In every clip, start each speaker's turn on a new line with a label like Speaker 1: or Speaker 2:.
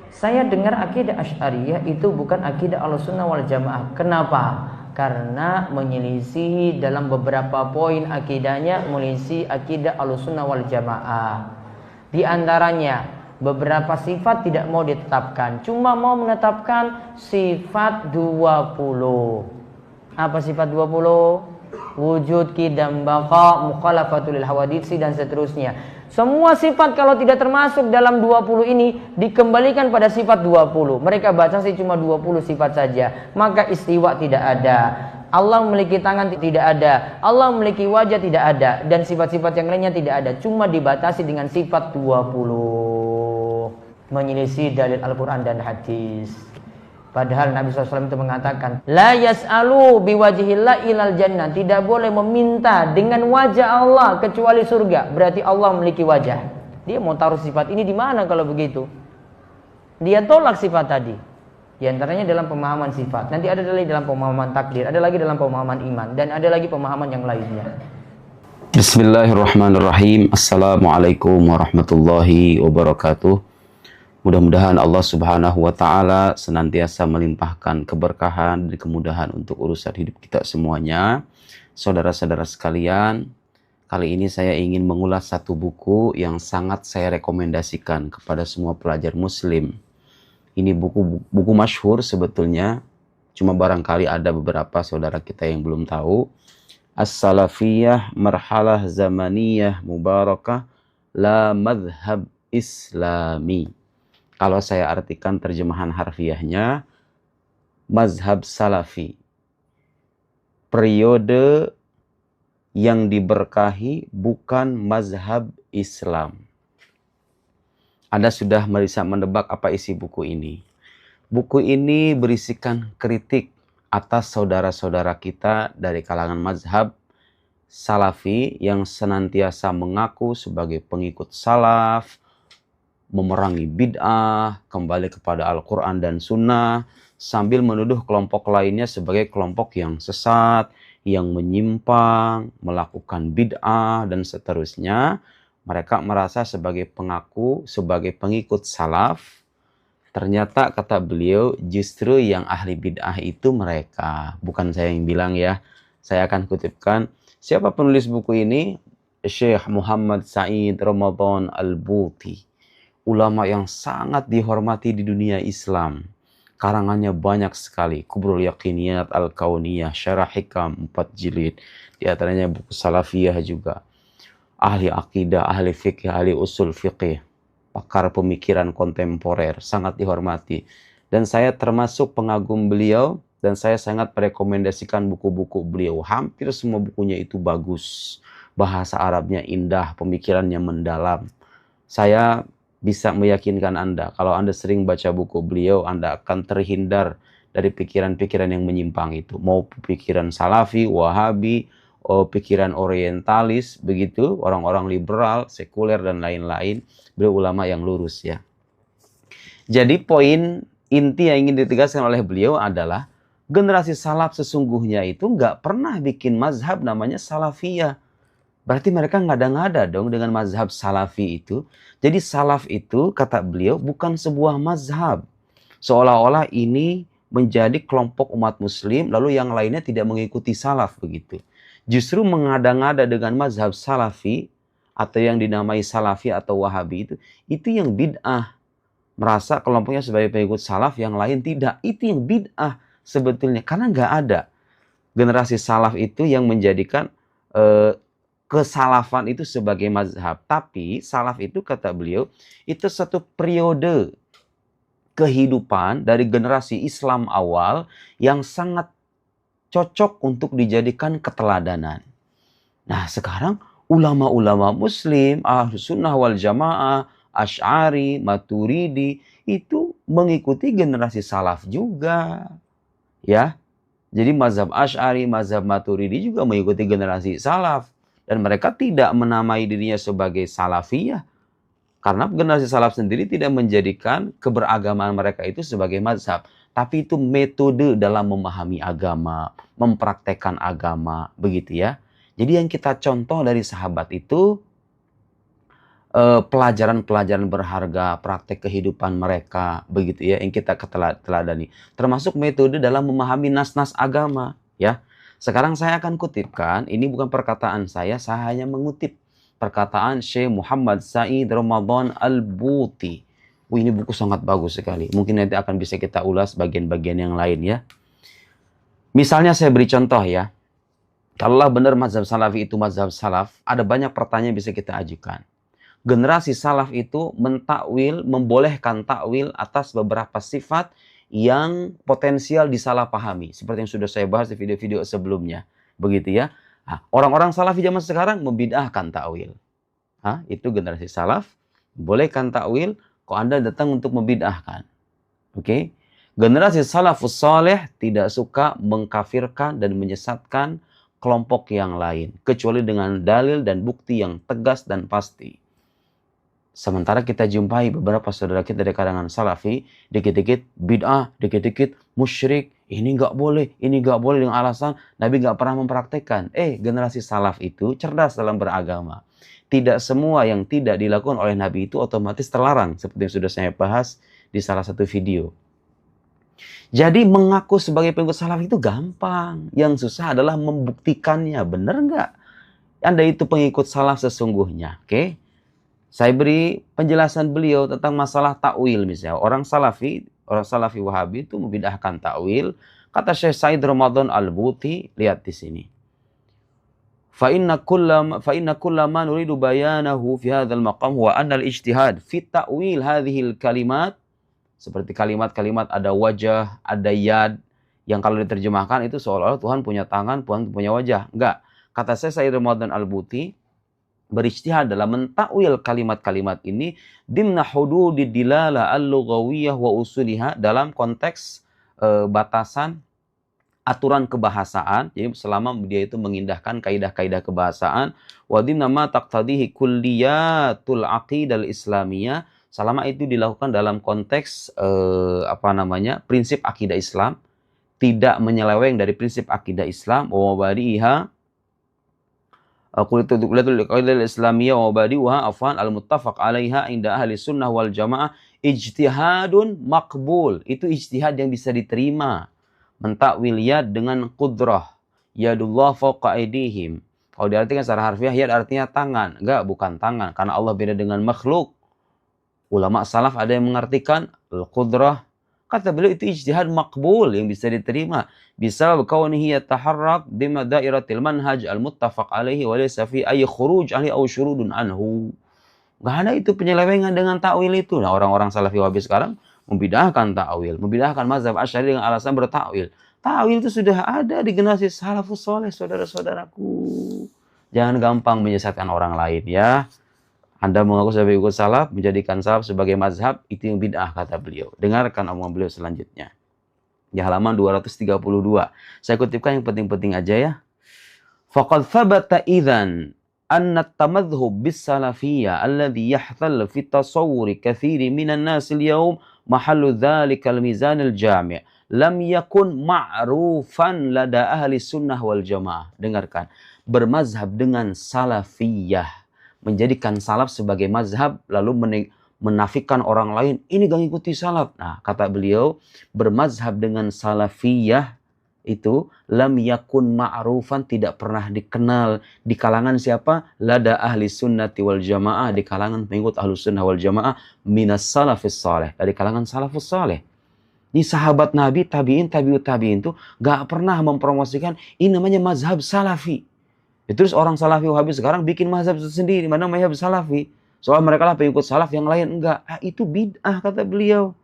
Speaker 1: Saya dengar akidah Asy'ariyah itu bukan akidah Ahlussunnah wal Jamaah. Kenapa? Karena menyelisihi dalam beberapa poin akidahnya, menyelisihi akidah Ahlussunnah wal Jamaah. Di antaranya beberapa sifat tidak mau ditetapkan, cuma mau menetapkan sifat 20. Apa sifat 20? Wujud, qidam, baqa, mukhalafatul lil hawaditsi dan seterusnya. Semua sifat kalau tidak termasuk dalam 20 ini dikembalikan pada sifat 20. Mereka baca sih cuma 20 sifat saja. Maka istiwa tidak ada, Allah memiliki tangan tidak ada, Allah memiliki wajah tidak ada, dan sifat-sifat yang lainnya tidak ada. Cuma dibatasi dengan sifat 20. Menyelisih dalil Al-Quran dan hadis. Padahal Nabi SAW itu mengatakan, la yas'alu biwajihillah ilal jannah. Tidak boleh meminta dengan wajah Allah kecuali surga. Berarti Allah memiliki wajah. Dia mau taruh sifat ini di mana kalau begitu? Dia tolak sifat tadi. Di antaranya dalam pemahaman sifat. Nanti ada lagi dalam pemahaman takdir, ada lagi dalam pemahaman iman, dan ada lagi pemahaman yang lainnya.
Speaker 2: Bismillahirrahmanirrahim. Assalamualaikum warahmatullahi wabarakatuh. Mudah-mudahan Allah Subhanahu wa Ta'ala senantiasa melimpahkan keberkahan dan kemudahan untuk urusan hidup kita semuanya. Saudara-saudara sekalian, kali ini saya ingin mengulas satu buku yang sangat saya rekomendasikan kepada semua pelajar Muslim. Ini buku masyhur sebetulnya, cuma barangkali ada beberapa saudara kita yang belum tahu. As-Salafiyah Marhalah Zamaniyah Mubarakah La Madhab Islami. Kalau saya artikan terjemahan harfiahnya, mazhab salafi, periode yang diberkahi bukan mazhab Islam. Anda sudah bisa menebak apa isi buku ini. Buku ini berisikan kritik atas saudara-saudara kita dari kalangan mazhab salafi yang senantiasa mengaku sebagai pengikut salaf, memerangi bid'ah, kembali kepada Al-Quran dan Sunnah, sambil menuduh kelompok lainnya sebagai kelompok yang sesat, yang menyimpang, melakukan bid'ah, dan seterusnya. Mereka merasa sebagai pengaku, sebagai pengikut salaf. Ternyata kata beliau, justru yang ahli bid'ah itu mereka. Bukan saya yang bilang ya. Saya akan kutipkan. Siapa penulis buku ini? Syekh Muhammad Said Ramadan Al-Buti. Ulama yang sangat dihormati di dunia Islam. Karangannya banyak sekali. Kubrul Yaqiniyat Al-Kauniyah, Syarah Hikam 4 jilid. Di antaranya buku Salafiyah juga. Ahli akidah, ahli fikih, ahli usul fikih. Pakar pemikiran kontemporer. Sangat dihormati. Dan saya termasuk pengagum beliau. Dan saya sangat merekomendasikan buku-buku beliau. Hampir semua bukunya itu bagus. Bahasa Arabnya indah, pemikirannya mendalam. Saya bisa meyakinkan Anda, kalau Anda sering baca buku beliau, Anda akan terhindar dari pikiran-pikiran yang menyimpang itu. Mau pikiran salafi, wahabi, pikiran orientalis, begitu, orang-orang liberal, sekuler, dan lain-lain. Beliau ulama yang lurus ya. Jadi poin inti yang ingin ditegaskan oleh beliau adalah, generasi salaf sesungguhnya itu nggak pernah bikin mazhab namanya salafiyah. Berarti mereka ngada-ngada dong dengan mazhab salafi itu. Jadi salaf itu, kata beliau, bukan sebuah mazhab. Seolah-olah ini menjadi kelompok umat muslim, lalu yang lainnya tidak mengikuti salaf begitu. Justru mengada-ngada dengan mazhab salafi, atau yang dinamai salafi atau wahabi itu yang bid'ah. Merasa kelompoknya sebagai pengikut salaf, yang lain tidak. Itu yang bid'ah sebetulnya. Karena nggak ada generasi salaf itu yang menjadikan kesalafan itu sebagai mazhab. Tapi salaf itu, kata beliau, itu satu periode kehidupan dari generasi Islam awal yang sangat cocok untuk dijadikan keteladanan. Nah sekarang ulama-ulama muslim, Ahlussunnah wal Jamaah, Asy'ari, Maturidi, itu mengikuti generasi salaf juga. Ya, jadi mazhab Asy'ari, mazhab Maturidi juga mengikuti generasi salaf. Dan mereka tidak menamai dirinya sebagai salafiyah. Karena generasi salaf sendiri tidak menjadikan keberagamaan mereka itu sebagai mazhab. Tapi itu metode dalam memahami agama, mempraktekkan agama, begitu ya. Jadi yang kita contoh dari sahabat itu, pelajaran-pelajaran berharga, praktek kehidupan mereka, begitu ya, yang kita teladani. Termasuk metode dalam memahami nas-nas agama, ya. Sekarang saya akan kutipkan, ini bukan perkataan saya hanya mengutip perkataan Syekh Muhammad Said Ramadan Al-Buti. Ini buku sangat bagus sekali. Mungkin nanti akan bisa kita ulas bagian-bagian yang lain ya. Misalnya saya beri contoh ya. Kalau benar mazhab salafi itu mazhab salaf, ada banyak pertanyaan yang bisa kita ajukan. Generasi salaf itu mentakwil, membolehkan takwil atas beberapa sifat yang potensial disalahpahami. Seperti yang sudah saya bahas di video-video sebelumnya. Begitu ya. Nah, orang-orang salafi zaman sekarang membid'ahkan takwil. Itu generasi salaf, bolehkan takwil, kok Anda datang untuk membid'ahkan. Oke? Generasi salafus saleh tidak suka mengkafirkan dan menyesatkan kelompok yang lain. Kecuali dengan dalil dan bukti yang tegas dan pasti. Sementara kita jumpai beberapa saudara kita dari kalangan salafi, dikit-dikit bid'ah, dikit-dikit musyrik, ini nggak boleh dengan alasan Nabi nggak pernah mempraktekkan. Generasi salaf itu cerdas dalam beragama. Tidak semua yang tidak dilakukan oleh Nabi itu otomatis terlarang, seperti yang sudah saya bahas di salah satu video. Jadi mengaku sebagai pengikut salaf itu gampang. Yang susah adalah membuktikannya. Benar nggak Anda itu pengikut salaf sesungguhnya? Oke? Saya beri penjelasan beliau tentang masalah takwil misalnya. Orang salafi Wahabi itu membid'ahkan takwil. Kata Syekh Said Ramadan Al-Buti, lihat di sini. Fa inna kullama nuridu bayanahu fi hadzal maqam huwa anna al-ijtihad fi ta'wil hadhihi al-kalimat, seperti kalimat-kalimat ada wajah, ada yad, yang kalau diterjemahkan itu seolah-olah Tuhan punya tangan, Tuhan punya wajah. Enggak. Kata Syekh Said Ramadan Al-Buti, berijtihad dalam mentakwil kalimat-kalimat ini dimna hududid dilalah al-lughawiyah wa usuliha, dalam konteks batasan aturan kebahasaan, jadi selama dia itu mengindahkan kaidah-kaidah kebahasaan, wa dimna ma taqtadihi kulliyatul aqidal islamiyah, selama itu dilakukan dalam konteks prinsip akidah Islam, tidak menyeleweng dari prinsip akidah Islam, wa mabadiha Islamiyah wa mabadiha al-muttafaq 'alaiha inda ahli sunnah wal jamaah ijtihadun maqbul. Itu ijtihad yang bisa diterima. Mentakwil yad dengan qudrah. Yadullah fawqa aydihim. Kalau diartikan secara harfiah, yad artinya tangan. Enggak, bukan tangan. Karena Allah beda dengan makhluk. Ulama salaf ada yang mengartikan al-qudrah. Kata beliau itu ijtihad makbul yang bisa diterima. Bisa kaunihi yataharrak bima dairatil manhaj al-muttafaq alaihi wa laysa fi ay khuruj ahli aw syurudun anhu. Enggak ada itu penyelewengan dengan takwil itu. Nah, orang-orang salafi wahabi sekarang membid'ahkan takwil, membid'ahkan mazhab Asy'ari dengan alasan bertakwil. Takwil itu sudah ada di generasi salafus saleh, saudara-saudaraku. Jangan gampang menyesatkan orang lain ya. Anda mengaku sebagai ikut salaf, menjadikan salaf sebagai mazhab, itu yang bid'ah, kata beliau. Dengarkan omongan beliau selanjutnya. Di halaman 232. Saya kutipkan yang penting-penting aja ya. Faqad thabata idzan anna at-tamadhhub bis-salafiyyah alladhi yahtall fi tasawwuri katsiri minan nas al-yawm mahallu dzalika al-mizan al-jami' lam yakun ma'rufan lada ahli sunnah wal jamaah. Dengarkan. Bermazhab dengan salafiyah, menjadikan salaf sebagai mazhab, lalu menafikan orang lain, ini gak ngikuti salaf. Nah, kata beliau, bermazhab dengan salafiyah itu lam yakun ma'rufan, tidak pernah dikenal di kalangan siapa? Lada ahli sunnati wal jamaah, di kalangan pengikut ahlu sunnah wal jamaah, minas salafis saleh, dari kalangan salafus saleh. Ini sahabat Nabi, tabi'in, tabi'ut tabi'in itu gak pernah mempromosikan ini namanya mazhab salafi. Terus orang salafi wahabi sekarang bikin mazhab sendiri, mana mazhab salafi. Soal mereka lah pengikut salaf, yang lain enggak. Itu bid'ah, kata beliau.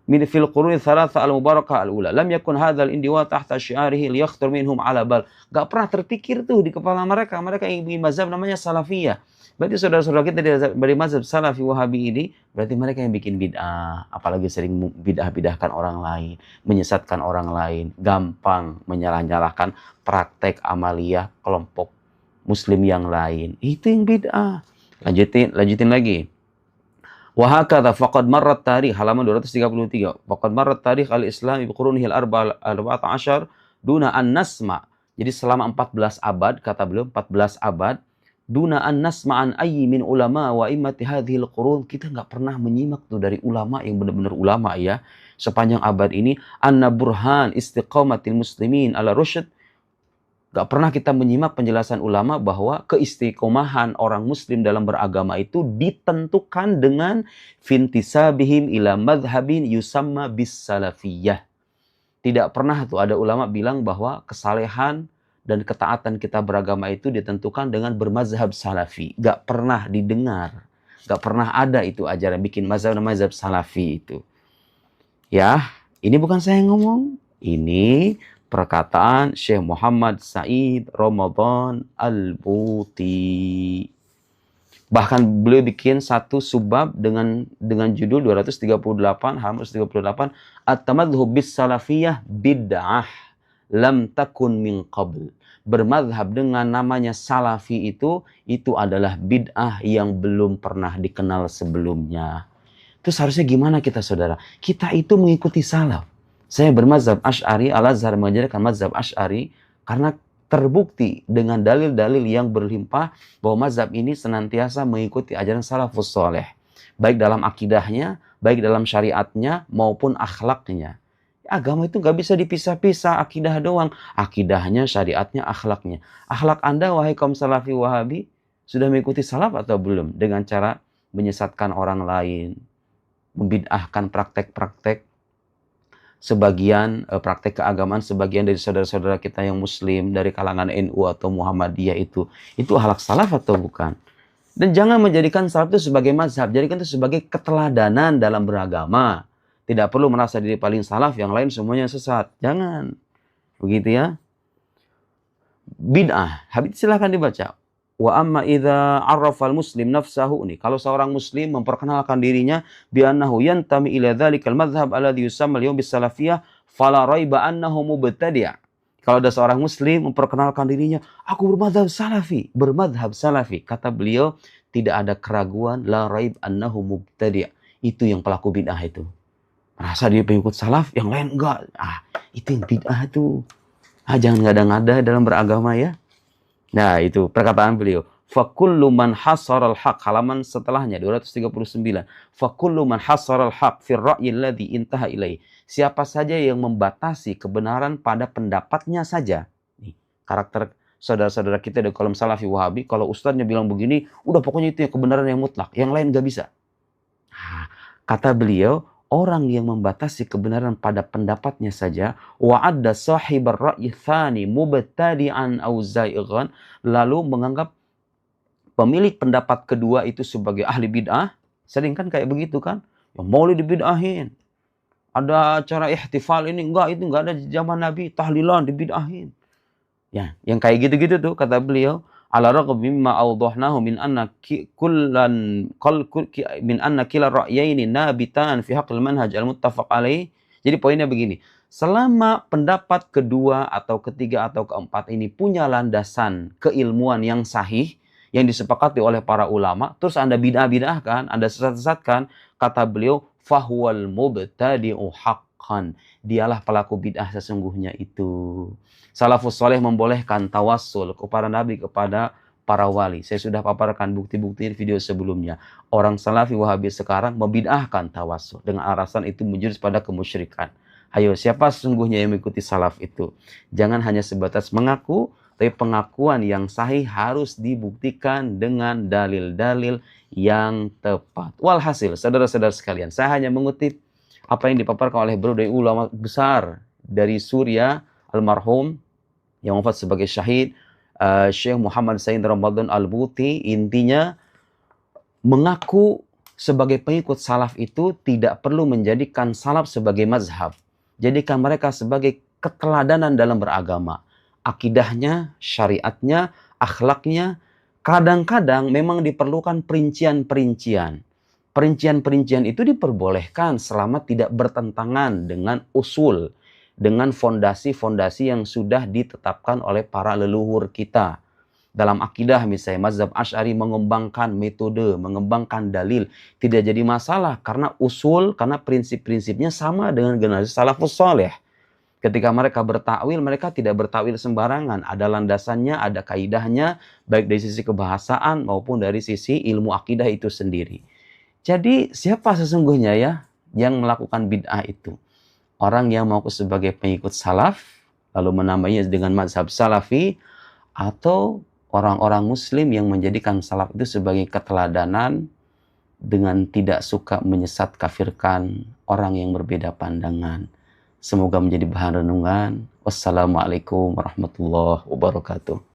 Speaker 2: Min fil quruni thalatha al-mubarakah al-ula. Lam yakun hadzal indiwa tahta syi'arihi liyakhtur minhum ala bal. Enggak pernah terpikir tuh di kepala mereka. Mereka yang bikin mazhab namanya salafiyah. Berarti saudara-saudara kita dari mazhab salafi wahabi ini, berarti mereka yang bikin bid'ah. Apalagi sering bid'ah-bid'ahkan orang lain, menyesatkan orang lain, gampang menyalah-nyalahkan praktek amaliyah kelompok muslim yang lain. Itu yang bid'ah. Lanjutin lagi. Wa hakadha faqad marrat tarikh, halaman 233. Faqad marrat tarikh al-Islam bi qurunihi al-14 duna an nasma. Jadi selama 14 abad, kata beliau, 14 abad Duna an nasma'an ayyi min ulama wa immati hadhil qurun. Kita nggak pernah menyimak tuh dari ulama yang benar-benar ulama ya. Sepanjang abad ini. Anna burhan istiqamatil muslimin ala rusyad. Gak pernah kita menyimak penjelasan ulama bahwa keistiqomahan orang muslim dalam beragama itu ditentukan dengan fintisabihim ila madhabin yusamma bis salafiyah. Tidak pernah tuh ada ulama bilang bahwa kesalehan dan ketaatan kita beragama itu ditentukan dengan bermazhab salafi. Gak pernah didengar. Gak pernah ada itu ajaran bikin mazhab salafi itu. Ya, ini bukan saya yang ngomong. Ini perkataan Syekh Muhammad Said Ramadan Al-Buti. Bahkan beliau bikin satu subbab dengan judul 238 halaman 238 At-tamadhhub bis salafiyah bid'ah lam takun min qabl. Bermadhab dengan namanya salafi itu adalah bid'ah yang belum pernah dikenal sebelumnya. Terus harusnya gimana kita saudara? Kita itu mengikuti salaf. Saya bermazhab Asy'ari, Al-Azhar mengajarkan mazhab Asy'ari karena terbukti dengan dalil-dalil yang berlimpah bahwa mazhab ini senantiasa mengikuti ajaran salafus saleh, baik dalam akidahnya, baik dalam syariatnya maupun akhlaknya. Agama itu nggak bisa dipisah-pisah, akidah doang, akidahnya, syariatnya, akhlaknya. Akhlak Anda wahai kaum salafi wahabi sudah mengikuti salaf atau belum dengan cara menyesatkan orang lain, membid'ahkan praktek-praktek sebagian praktek keagamaan sebagian dari saudara-saudara kita yang muslim dari kalangan NU atau Muhammadiyah itu akhlak salaf atau bukan? Dan jangan menjadikan salaf itu sebagai mazhab, jadikan itu sebagai keteladanan dalam beragama. Tidak perlu merasa diri paling salaf, yang lain semuanya sesat. Jangan. Begitu ya. Bid'ah. Habis silahkan dibaca. Wa amma idza arrafal muslim nafsahu nih. Kalau seorang muslim memperkenalkan dirinya bi annahu yantami ila dzalikal madhhab alladhi yusamma al-yawm bis salafiyah fala raiba annahu mubtadi'. Kalau ada seorang muslim memperkenalkan dirinya, aku bermadhab salafi, kata beliau, tidak ada keraguan la raib annahu mubtadi'. Itu yang pelaku bid'ah itu. Merasa dia pengikut salaf, yang lain enggak. Itu yang bid'ah itu. Jangan ngada-ngada dalam beragama ya. Nah, itu perkataan beliau. Fakullu man hasaral haq, halaman setelahnya 239. Fakullu man hasaral haq fir ra'yi alladhi intaha ilaih. Siapa saja yang membatasi kebenaran pada pendapatnya saja. Nih, karakter saudara-saudara kita di kolom salafi wahabi, kalau ustadznya bilang begini, udah pokoknya itu yang kebenaran yang mutlak, yang lain gak bisa. Kata beliau, orang yang membatasi kebenaran pada pendapatnya saja, wa'adda sahibar ra'yi thani mubtadi'an aw zaighan, lalu menganggap pemilik pendapat kedua itu sebagai ahli bid'ah. Sering kan kayak begitu kan? Yang maulid dibid'ahin. Ada acara ihtifal ini, itu enggak ada di zaman Nabi, tahlilan dibid'ahin. Ya, yang kayak gitu-gitu tuh kata beliau, ala raghm mimma awdahnahu min anna kila ra'yaini nabitan fi haqqil manhaj al-muttafaq alaih. Jadi poinnya begini, selama pendapat kedua atau ketiga atau keempat ini punya landasan keilmuan yang sahih yang disepakati oleh para ulama, terus Anda bid'ah-bid'ahkan, Anda sesat-sesatkan, kata beliau, fahuwal mubtadi'u haqqan. Dialah pelaku bid'ah sesungguhnya itu. Salafus saleh membolehkan tawassul kepada Nabi, kepada para wali. Saya sudah paparkan bukti-bukti video sebelumnya. Orang salafi wahabi sekarang membid'ahkan tawassul dengan alasan itu menjurus pada kemusyrikan. Ayo, siapa sesungguhnya yang mengikuti salaf itu? Jangan hanya sebatas mengaku, tapi pengakuan yang sahih harus dibuktikan dengan dalil-dalil yang tepat. Walhasil, saudara-saudara sekalian, saya hanya mengutip apa yang dipaparkan oleh beliau dari ulama besar dari Suriah, almarhum yang wafat sebagai syahid, Syekh Muhammad Said Ramadan Al-Buti. Intinya, mengaku sebagai pengikut salaf itu tidak perlu menjadikan salaf sebagai mazhab. Jadikan mereka sebagai keteladanan dalam beragama. Akidahnya, syariatnya, akhlaknya, kadang-kadang memang diperlukan perincian-perincian. Perincian-perincian itu diperbolehkan selama tidak bertentangan dengan usul, dengan fondasi-fondasi yang sudah ditetapkan oleh para leluhur kita. Dalam akidah misalnya, mazhab Asy'ari mengembangkan metode, mengembangkan dalil, tidak jadi masalah karena usul, karena prinsip-prinsipnya sama dengan generasi salafus saleh. Ketika mereka bertakwil, mereka tidak bertakwil sembarangan. Ada landasannya, ada kaidahnya, baik dari sisi kebahasaan maupun dari sisi ilmu akidah itu sendiri. Jadi siapa sesungguhnya ya yang melakukan bid'ah itu? Orang yang mau sebagai pengikut salaf, lalu menamainya dengan mazhab salafi, atau orang-orang muslim yang menjadikan salaf itu sebagai keteladanan dengan tidak suka menyesat kafirkan orang yang berbeda pandangan. Semoga menjadi bahan renungan. Wassalamualaikum warahmatullahi wabarakatuh.